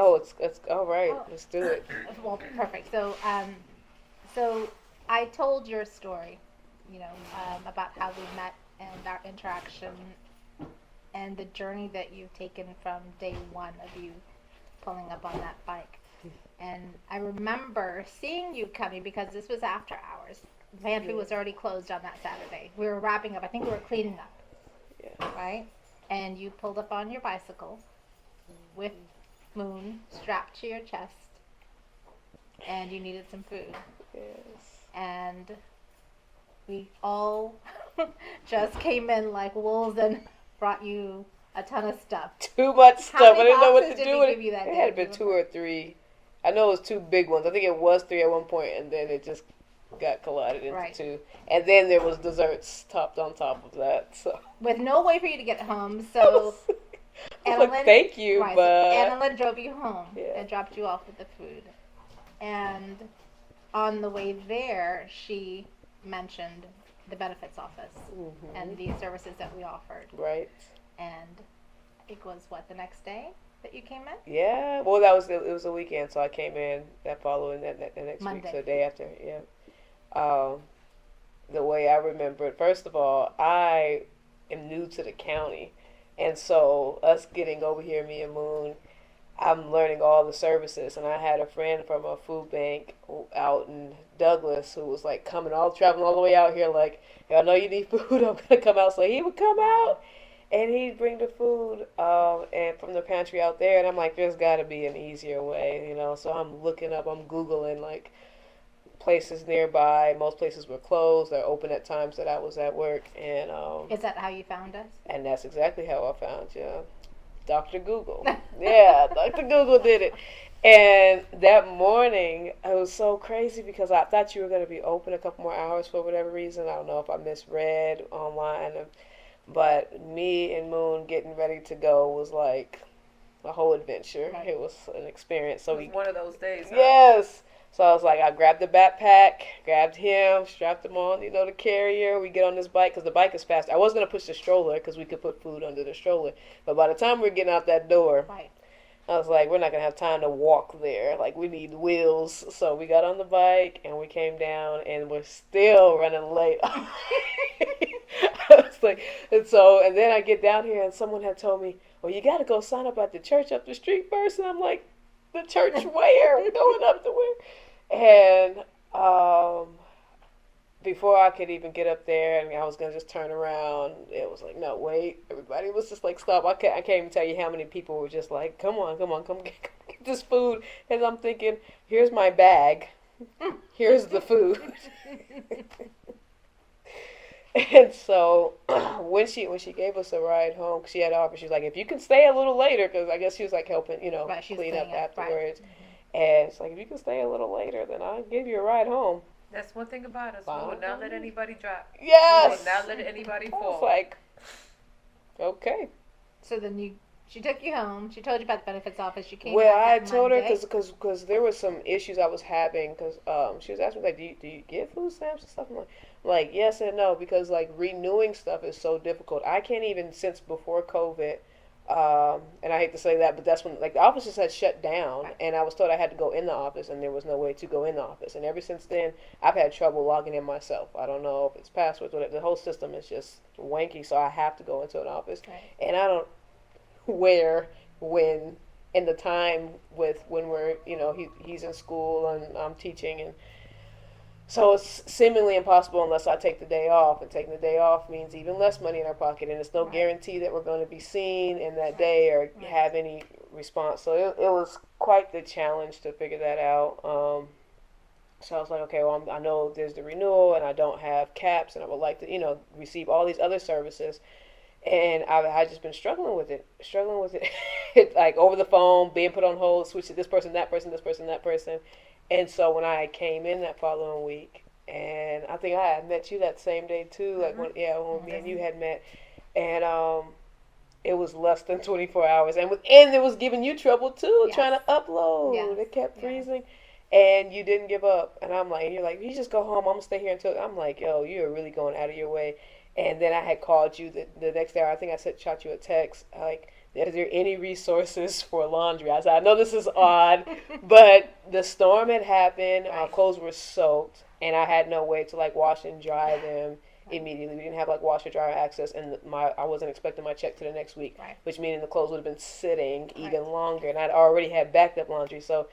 Oh, it's all right. Oh, Let's do it. well, perfect. So I told your story, about how we met and our interaction and the journey that you've taken from day one of you pulling up on that bike. And I remember seeing you coming because this was after hours. The pantry Yeah. was already closed on that Saturday. We were wrapping up. I think we were cleaning up, Yeah. right? And you pulled up on your bicycle with Moon strapped to your chest, and you needed some food. Yes. And we all just came in like wolves and brought you a ton of stuff. Too much How stuff. I many didn't know what boxes to did do we with give it. you that It day? had Do you been two remember? or three. I know it was two big ones. I think it was three at one point, and then it just got collided into Right. two. And then there was desserts topped on top of that. So With no way for you to get home, I so was, I was like, Annalyn, thank you, right? So but Annalyn drove you home yeah. and dropped you off with the food. And on the way there, she mentioned the benefits office and Hmm. the services that we offered. Right. And it was what, the next day that you came in? Yeah. Well, that was it was a weekend, so I came in that following that the next week, Monday. so the day after. Yeah. Um, the way I remember it, first of all, I am new to the county, and so us getting over here, me and Moon, I'm learning all the services. And I had a friend from a food bank out in Douglas who was like coming all traveling all the way out here, like, I know you need food. I'm gonna come out. So he would come out and he'd bring the food and from the pantry out there. And I'm like, there's got to be an easier way, you know. So I'm looking up, I'm googling like places nearby. Most places were closed. They're open at times that I was at work, Is that how you found us? and that's exactly how I found you. Dr. Google. Yeah, Dr. Google did it. And that morning, it was so crazy because I thought you were going to be open a couple more hours for whatever reason. I don't know if I misread online. But me and Moon getting ready to go was like a whole adventure. Right. It was an experience. So It was one of those days, huh? yes. So I was like, I grabbed the backpack, grabbed him, strapped him on, the carrier. We get on this bike because the bike is fast. I was going to push the stroller because we could put food under the stroller. But by the time we are getting out that door, Right. I was like, we're not going to have time to walk there. Like, we need wheels. So we got on the bike and we came down and we're still running late. I was like, and then I get down here and someone had told me, well, you got to go sign up at the church up the street first. And I'm like, the church where? We're going up to where? And before I could even get up there and I was going to just turn around, it was like, no, wait. Everybody was just like, stop. I can't even tell you how many people were just like, come on, come get this food. And I'm thinking, here's my bag. Here's the food. And so when she gave us a ride home, she had offered. She was like, if you can stay a little later, because I guess she was like helping, Right, she's clean up staying up, right. afterwards. And it's like, if you can stay a little later, then I'll give you a ride home. That's one thing about us. Fine. We will not let anybody drop. We Yes. will not let anybody I was fall. like, okay. So then she took you home. She told you about the benefits office. She came Well, back I that told her Monday. because there was some issues I was having because she was asking me like, do you get food stamps and stuff? I'm like yes and no because like renewing stuff is so difficult. I can't even since before COVID. And I hate to say that, but that's when like the offices had shut down, Right. and I was told I had to go in the office, and there was no way to go in the office. And ever since then, I've had trouble logging in myself. I don't know if it's passwords or whatever. The whole system is just wanky, so I have to go into an office, Right. and I don't where when in the time with when we're he's in school and I'm teaching and so it's seemingly impossible unless I take the day off, and taking the day off means even less money in our pocket, and it's no Right. guarantee that we're going to be seen in that Right. day or Right. have any response. So it was quite the challenge to figure that out. So I was like, okay, well, I know there's the renewal, and I don't have caps, and I would like to, receive all these other services. And I've just been struggling with it, like over the phone, being put on hold, switch to this person, that person, this person, that person. And so when I came in that following week, and I think I had met you that same day too, like when me and you had met, and it was less than 24 hours, and it was giving you trouble too, Yes. trying to upload. Yes. It kept Yes. freezing, and you didn't give up. And I'm like, you're like, you just go home. I'm gonna stay here until. I'm like, yo, you're really going out of your way. And then I had called you the next day. I think I shot you a text like Is there any resources for laundry? I said, I know this is odd, but the storm had happened. Our Right. clothes were soaked, and I had no way to like wash and dry them immediately. We didn't have like washer dryer access, and I wasn't expecting my check to the next week, Right. which meaning the clothes would have been sitting even longer, and I'd already had backed up laundry. So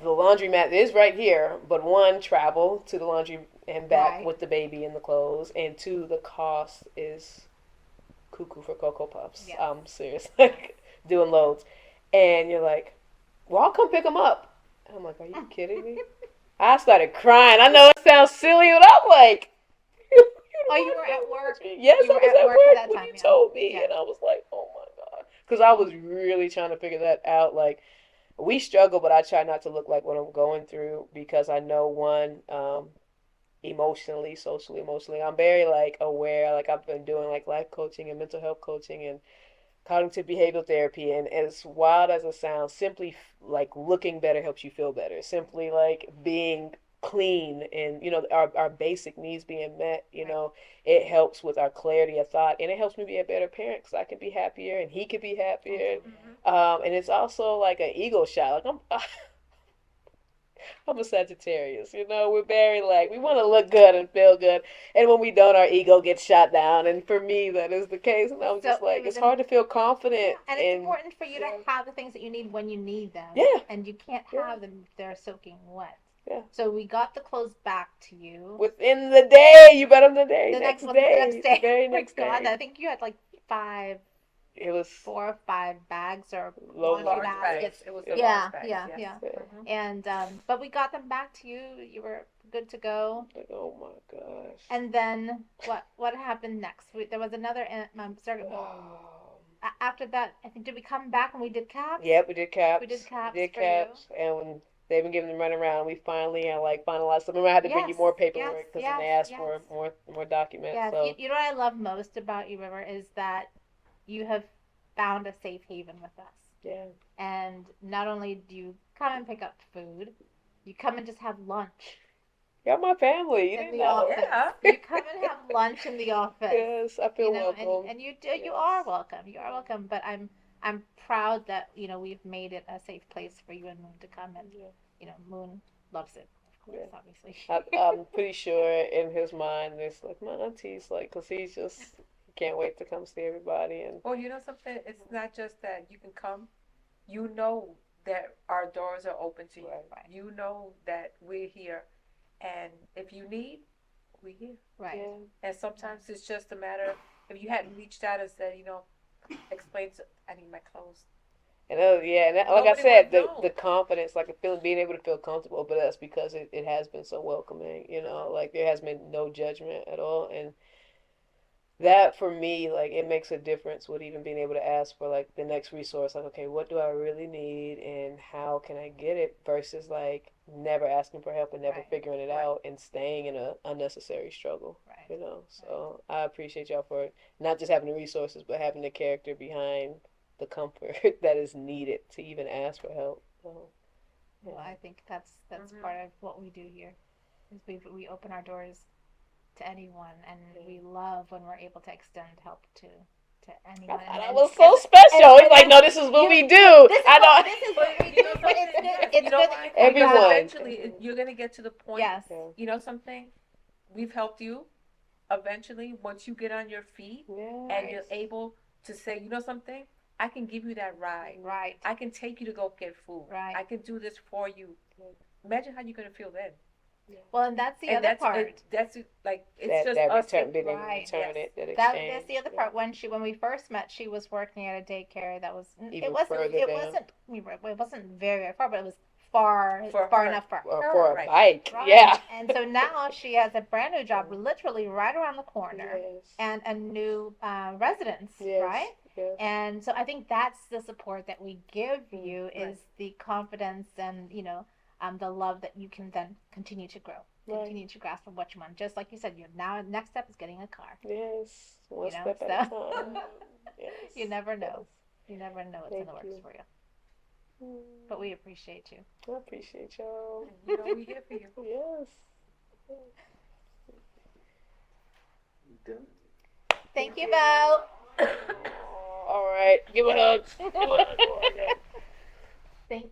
the laundromat is right here, but one, travel to the laundry and back Right. with the baby and the clothes, and two, the cost is cuckoo for Cocoa Puffs. Yes. I'm serious, like doing loads, and you're like, "Well, I'll come pick them up." And I'm like, "Are you kidding me?" I started crying. I know it sounds silly, but I'm like, Oh, you were at work? Yes, You I were was at at work work at that when time, you yeah. told me, Yeah. and I was like, "Oh my god," because I was really trying to figure that out. Like, we struggle, but I try not to look like what I'm going through because I know one, emotionally, socially, emotionally, I'm very like aware. Like I've been doing like life coaching and mental health coaching and cognitive behavioral therapy, and as wild as it sounds, simply like looking better helps you feel better. Simply like being clean and our basic needs being met, it helps with our clarity of thought, and it helps me be a better parent because I can be happier and he could be happier. And it's also like an ego shot. Like I'm a Sagittarius, we're very like we want to look good and feel good, and when we don't, our ego gets shot down. And for me, that is the case. And I'm So just like, it was it's hard to feel Yeah, confident. and it's important for you to have the things that you need when you need them. Yeah. And you can't Yeah. have them if they're soaking wet. Yeah. So we got the clothes back to you. Within the day, you bet them the day. The next next day. day. Very Oh my next God, day. I think you had like It was 4 or 5 bags or Low laundry Large baskets. bags. It was the Yeah, large bags. yeah, yes. yeah. Mhm. And but we got them back to you. You were good to go. like, oh my gosh. And then what happened next? There was another sorry, after that. I think did we come back and we did caps? Yep, we did caps. We did caps We did for caps, and when they've been giving them run around, we finally like finalized them. Remember, I had to bring you Yes, more paperwork because yes, then they asked yes. for more documents. Yes, So you know what I love most about you, River, is that you have found a safe haven with us. yeah, And not only do you come and pick up food, you come and just have lunch you're my family. You in didn't the know. office. Yeah. You come and have lunch in the office. Yes, I feel You know, welcome. and you do, Yes. you are welcome. You are welcome. But I'm proud that we've made it a safe place for you and Moon to come, and Moon loves it, of course, Yeah. obviously. I'm pretty sure in his mind, it's like my auntie's like, cause he's just can't wait to come see everybody and. Well, you know something? It's not just that you can come. You know that our doors are open to you. Right. You know that we're here. And if you need, we're here. Right. Yeah. And sometimes it's just a matter of if you hadn't reached out and said, explain to, I need my clothes. And like I Nobody said, would know. the confidence, like being able to feel comfortable, but that's because it has been so welcoming, like there has been no judgment at all, and that for me, like it makes a difference with even being able to ask for like the next resource, like okay, what do I really need and how can I get it, versus like never asking for help and never Right. figuring it Right. out and staying in a unnecessary struggle, Right. So I appreciate y'all for not just having the resources, but having the character behind the comfort that is needed to even ask for help. So, Well, I think that's Mhm. part of what we do here, is we open our doors to anyone, and we love when we're able to extend help to anyone. I thought that was so special. and- It's like, no, this is what we do. This is I know. this is what we do, but it's good. It's You know good why? that you Everyone. come back. Eventually, you're going to get to the point. Yes. Yeah. You know something? We've helped you. Eventually, once you get on your feet Yeah. and you're able to say, you know something? I can give you that ride. Right. I can take you to go get food. Right. I can do this for you. Imagine how you're going to feel then. Well, and that's the And other that's part. That's like it's that just that us. return, being able to Right. return Yes. it, that That's exchange. the other part. When we first met, she was working at a daycare that was Even further down. it wasn't very far, but it was far For far her. enough for Or her. for a Right. bike. Right. Yeah. And so now she has a brand new job, literally right around the corner, Yes. and a new residence, Yes. right? Yes. And so I think that's the support that we give you, Right. is the confidence and the love that you can then continue to grow, Right. continue to grasp on what you want. Just like you said, now next step is getting a car. Yes. One You know, step at a so- time. Yes. You never know. You never know what's in the Thank works you. for you. But we appreciate you. I appreciate y'all. You know, we're here for you. Yes. You done? Thank you, Bo. All right. right, give a hug. Give a hug. Thank